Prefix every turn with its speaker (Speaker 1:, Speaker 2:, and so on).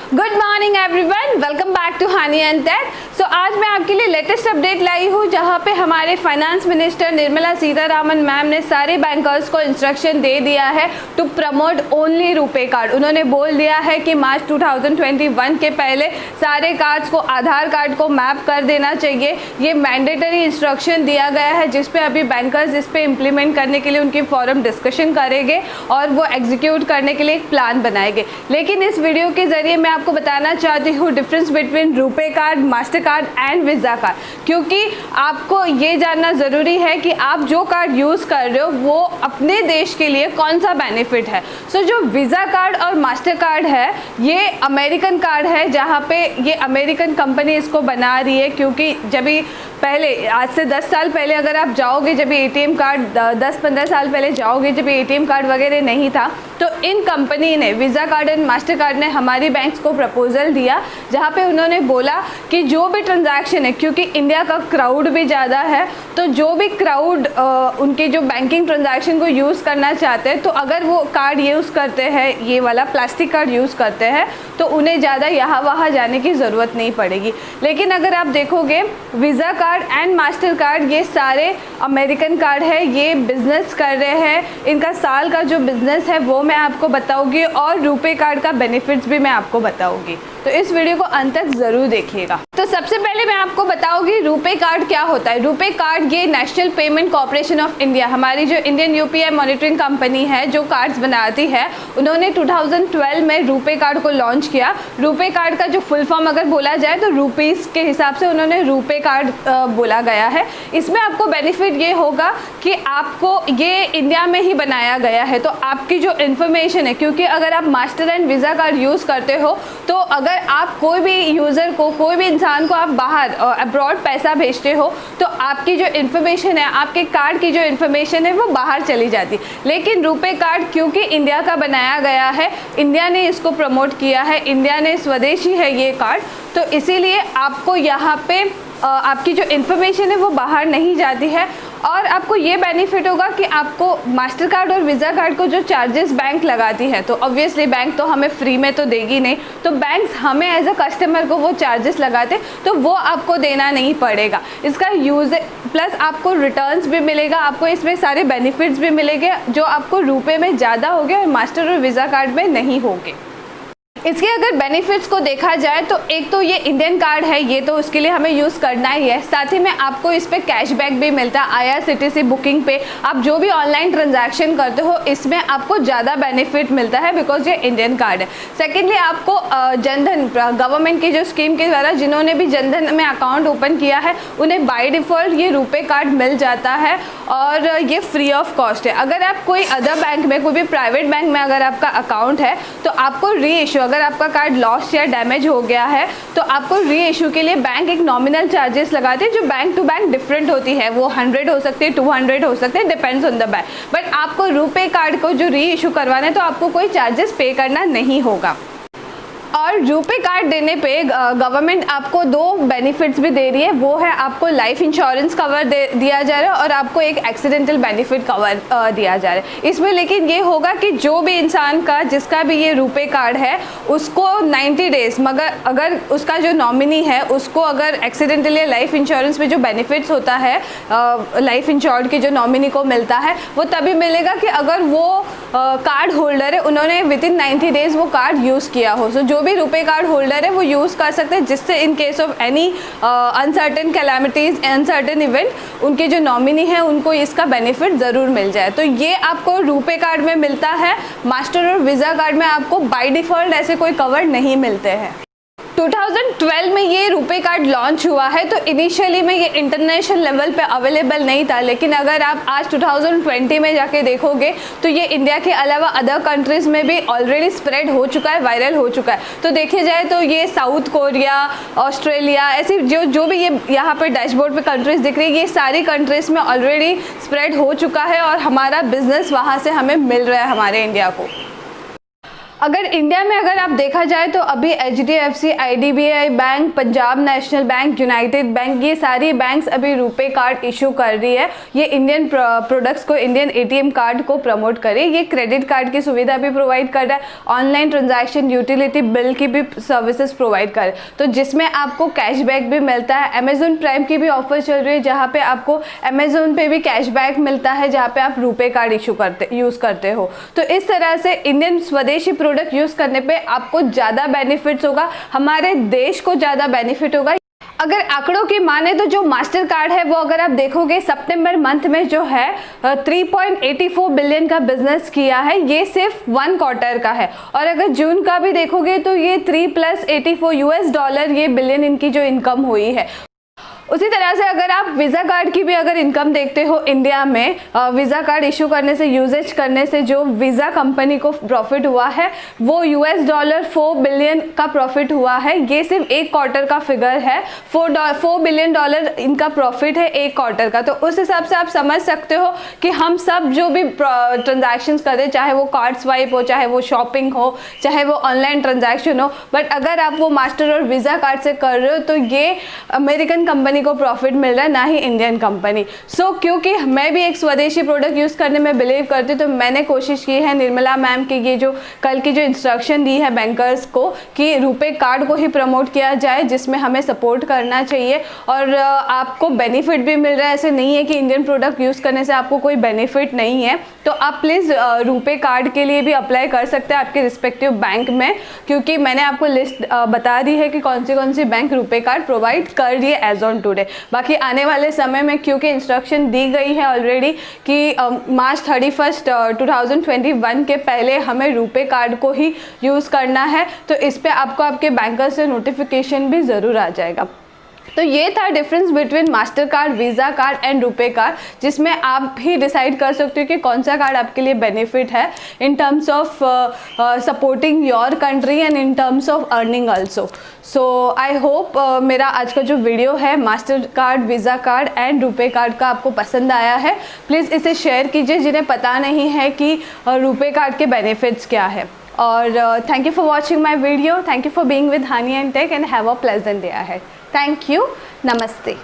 Speaker 1: Good morning everyone, welcome back to honey and tech. So आज मैं आपके लिए लेटेस्ट अपडेट लाई हूँ जहाँ पे हमारे finance minister Nirmala Sitharaman ma'am ने सारे बैंकर्स को इंस्ट्रक्शन दे दिया है to promote only RuPay card. उन्होंने बोल दिया है कि मार्च 2021 के पहले सारे कार्ड्स को आधार कार्ड को मैप कर देना चाहिए। ये मैंडेटरी इंस्ट्रक्शन दिया गया है जिसपे अभी बैंकर्स इस पे इम्प्लीमेंट करने के लिए उनकी फॉरम डिस्कशन करेंगे और वो एग्जीक्यूट करने के लिए एक प्लान बनाएंगे। लेकिन इस वीडियो के जरिए मैं आपको बताना चाहती हूँ difference between RuPay card, master card and visa card, क्योंकि आपको ये जानना ज़रूरी है कि आप जो कार्ड यूज़ कर रहे हो वो अपने देश के लिए कौन सा बेनिफिट है। सो जो वीज़ा कार्ड और मास्टर कार्ड है ये अमेरिकन कार्ड है, जहाँ पे ये अमेरिकन कंपनी इसको बना रही है। क्योंकि जब भी पहले आज से 10 साल पहले अगर आप जाओगे, जब एटीएम कार्ड 10-15 साल पहले जाओगे, जब एटीएम कार्ड वगैरह नहीं था, तो इन कंपनी ने visa card and master card ने हमारी बैंक्स को प्रपोजल दिया जहाँ पे उन्होंने बोला कि जो भी ट्रांजैक्शन है, क्योंकि इंडिया का क्राउड भी ज़्यादा है, तो जो भी क्राउड उनके जो बैंकिंग ट्रांजैक्शन को यूज़ करना चाहते हैं, तो अगर वो कार्ड यूज़ करते हैं, ये वाला प्लास्टिक कार्ड यूज़ करते हैं, तो उन्हें ज़्यादा यहाँ वहाँ जाने की ज़रूरत नहीं पड़ेगी। लेकिन अगर आप देखोगे visa card and master card ये सारे अमेरिकन कार्ड है, ये बिजनेस कर रहे हैं। इनका साल का जो बिजनेस है वो मैं आपको बताऊंगी और रुपे कार्ड का बेनिफिट्स भी मैं आपको बताऊंगी, तो इस वीडियो को अंत तक जरूर देखिएगा। तो सबसे पहले मैं आपको बताऊंगी रुपे कार्ड क्या होता है। रुपे कार्ड ये national payment corporation of India, हमारी जो इंडियन यूपीआई मॉनिटरिंग कंपनी है जो कार्ड्स बनाती है, उन्होंने 2012 में रुपे कार्ड को लॉन्च किया। रुपे कार्ड का जो फुल फॉर्म अगर बोला जाए तो रुपीस के हिसाब से उन्होंने रुपे कार्ड बोला गया है। इसमें आपको बेनिफिट ये होगा कि आपको ये इंडिया में ही बनाया गया है, तो आपकी जो इन्फॉर्मेशन है, क्योंकि अगर आप master and visa card use करते हो तो अगर आप कोई भी यूज़र को, कोई भी इंसान को आप बाहर अब्रॉड पैसा भेजते हो तो आपकी जो इन्फॉर्मेशन है, आपके कार्ड की जो इन्फॉर्मेशन है वो बाहर चली जाती। लेकिन रुपे कार्ड क्योंकि इंडिया का बनाया गया है, इंडिया ने इसको प्रमोट किया है, इंडिया ने स्वदेशी है ये कार्ड, तो इसीलिए आपको यहाँ पे आपकी जो इन्फॉर्मेशन है वो बाहर नहीं जाती है। और आपको ये बेनिफिट होगा कि आपको मास्टर कार्ड और वीज़ा कार्ड को जो चार्जेस बैंक लगाती है, तो ऑब्वियसली बैंक तो हमें फ्री में तो देगी नहीं, तो बैंक्स हमें एज अ कस्टमर को वो चार्जेस लगाते, तो वो आपको देना नहीं पड़ेगा। इसका यूज प्लस आपको रिटर्न्स भी मिलेगा, आपको इसमें सारे बेनिफिट्स भी मिलेंगे जो आपको रुपए में ज़्यादा होंगे और मास्टर और वीज़ा कार्ड में नहीं होंगे। इसके अगर बेनिफिट्स को देखा जाए तो एक तो ये इंडियन कार्ड है, ये तो उसके लिए हमें यूज़ करना ही है। साथ ही में आपको इस पर कैशबैक भी मिलता है। आईआरसीटीसी बुकिंग पे आप जो भी ऑनलाइन ट्रांजैक्शन करते हो इसमें आपको ज़्यादा बेनिफिट मिलता है बिकॉज ये इंडियन कार्ड है। सेकेंडली आपको जनधन गवर्नमेंट की जो स्कीम के द्वारा जिन्होंने भी जनधन में अकाउंट ओपन किया है उन्हें बाय डिफ़ॉल्ट ये रुपे कार्ड मिल जाता है और ये फ्री ऑफ कॉस्ट है। अगर आप कोई अदर बैंक में, कोई भी प्राइवेट बैंक में अगर आपका अकाउंट है तो आपको री इशू, अगर आपका कार्ड लॉस्ट या डैमेज हो गया है तो आपको री इशू के लिए बैंक एक नॉमिनल चार्जेस लगाते हैं जो बैंक टू बैंक डिफरेंट होती है। वो 100 हो सकती है, 200 हो सकते हैं, depends on the bank. But आपको रुपे कार्ड को जो री इशू करवाना है तो आपको कोई चार्जेस पे करना नहीं होगा। और रुपे कार्ड देने पे गवर्नमेंट आपको 2 बेनिफिट्स भी दे रही है, वो है आपको लाइफ इंश्योरेंस कवर दिया जा रहा है और आपको एक एक्सीडेंटल बेनिफिट कवर दिया जा रहा है इसमें। लेकिन ये होगा कि जो भी इंसान का, जिसका भी ये रुपे कार्ड है, उसको 90 डेज, मगर अगर उसका जो नॉमिनी है उसको अगर एक्सीडेंटल या लाइफ इंश्योरेंस में जो बेनिफिट्स होता है लाइफ इंश्योर्ड की जो नॉमिनी को मिलता है वो तभी मिलेगा कि अगर वो कार्ड होल्डर है, उन्होंने विदिन 90 डेज वो कार्ड यूज़ किया हो। सो जो भी रुपे कार्ड होल्डर है वो यूज़ कर सकते हैं, जिससे in case of any uncertain calamities, uncertain event, उनके जो नॉमिनी है उनको इसका बेनिफिट ज़रूर मिल जाए। तो ये आपको रुपे कार्ड में मिलता है। मास्टर और वीज़ा कार्ड में आपको बाय डिफ़ॉल्ट ऐसे कोई कवर नहीं मिलते हैं। 2012 में ये रुपे कार्ड लॉन्च हुआ है, तो इनिशियली में ये इंटरनेशनल लेवल पे अवेलेबल नहीं था। लेकिन अगर आप आज 2020 में जाके देखोगे तो ये इंडिया के अलावा अदर कंट्रीज़ में भी ऑलरेडी स्प्रेड हो चुका है, वायरल हो चुका है। तो देखिए जाए तो ये साउथ कोरिया, ऑस्ट्रेलिया, ऐसी जो भी ये यहाँ पे डैशबोर्ड पे कंट्रीज़ दिख रही है, ये सारी कंट्रीज़ में ऑलरेडी स्प्रेड हो चुका है और हमारा बिजनेस वहाँ से हमें मिल रहा है, हमारे इंडिया को। अगर इंडिया में अगर आप देखा जाए तो अभी HDFC, IDBI bank, Punjab national bank, United bank, ये सारी बैंक्स अभी रुपे कार्ड इशू कर रही है। ये इंडियन प्रोडक्ट्स को, इंडियन ATM कार्ड को प्रमोट करे। ये क्रेडिट कार्ड की सुविधा भी प्रोवाइड कर रहा है, ऑनलाइन ट्रांजैक्शन, यूटिलिटी बिल की भी सर्विसेज प्रोवाइड कर, तो जिसमें आपको कैशबैक भी मिलता है। अमेजोन प्राइम की भी ऑफर चल रही है जहाँ पे आपको अमेजोन पे भी कैशबैक मिलता है जहाँ पे आप रुपे कार्ड यूज़ करते हो। तो इस तरह से इंडियन स्वदेशी प्रोडक्ट यूज़ करने पे आपको ज़्यादा बेनिफिट्स होगा, हमारे देश को ज़्यादा बेनिफिट होगा। अगर आंकड़ों की माने तो जो मास्टर कार्ड है वो अगर आप देखोगे सितंबर मंथ में जो है 3.84 बिलियन का बिजनेस किया है, ये सिर्फ 1 क्वार्टर का है। और अगर जून का भी देखोगे तो ये 3+84 US$ ये बिलियन इनकी जो इनकम हुई है। उसी तरह से अगर आप वीज़ा कार्ड की भी अगर इनकम देखते हो इंडिया में, वीज़ा कार्ड इशू करने से, यूजेज करने से जो वीज़ा कंपनी को प्रॉफिट हुआ है वो $4 बिलियन का प्रॉफिट हुआ है। ये सिर्फ 1 क्वार्टर का फिगर है, $4 बिलियन इनका प्रॉफिट है 1 क्वार्टर का। तो उस हिसाब से आप समझ सकते हो कि हम सब जो भी ट्रांजैक्शंस करें, चाहे वो कार्ड स्वाइप हो, चाहे वो शॉपिंग हो, चाहे वो ऑनलाइन ट्रांजैक्शन हो, बट अगर आप वो मास्टर और वीज़ा कार्ड से कर रहे हो तो ये अमेरिकन कंपनी को प्रॉफिट मिल रहा है, ना ही इंडियन कंपनी। सो क्योंकि मैं भी एक स्वदेशी प्रोडक्ट यूज़ करने में बिलीव करती हूँ, तो मैंने कोशिश की है निर्मला मैम की ये जो कल की जो इंस्ट्रक्शन दी है बैंकर्स को कि रुपे कार्ड को ही प्रमोट किया जाए, जिसमें हमें सपोर्ट करना चाहिए और आपको बेनिफिट भी मिल रहा है। ऐसे नहीं है कि इंडियन प्रोडक्ट यूज़ करने से आपको कोई बेनिफिट नहीं है। तो आप प्लीज़ रुपे कार्ड के लिए भी अप्लाई कर सकते हैं आपके रिस्पेक्टिव बैंक में, क्योंकि मैंने आपको लिस्ट बता दी है कि कौन सी बैंक रुपे कार्ड प्रोवाइड कर रही है एज ऑन टुडे। बाकी आने वाले समय में क्योंकि इंस्ट्रक्शन दी गई है ऑलरेडी कि मार्च 31, 2021 के पहले हमें रुपे कार्ड को ही यूज़ करना है, तो इस पे आपको आपके बैंकर से नोटिफिकेशन भी ज़रूर आ जाएगा। तो ये था difference between master card, visa card and RuPay card, जिसमें आप ही डिसाइड कर सकते हो कि कौन सा कार्ड आपके लिए बेनिफिट है in terms of supporting your country and in terms of earning also. So I hope मेरा आज का जो वीडियो है master card, visa card and RuPay card का आपको पसंद आया है। प्लीज़ इसे शेयर कीजिए जिन्हें पता नहीं है कि रुपे कार्ड के बेनिफिट्स क्या है। और thank you for watching my video, thank you for being with Honey and tech and have a pleasant day ahead. Thank you. Namaste.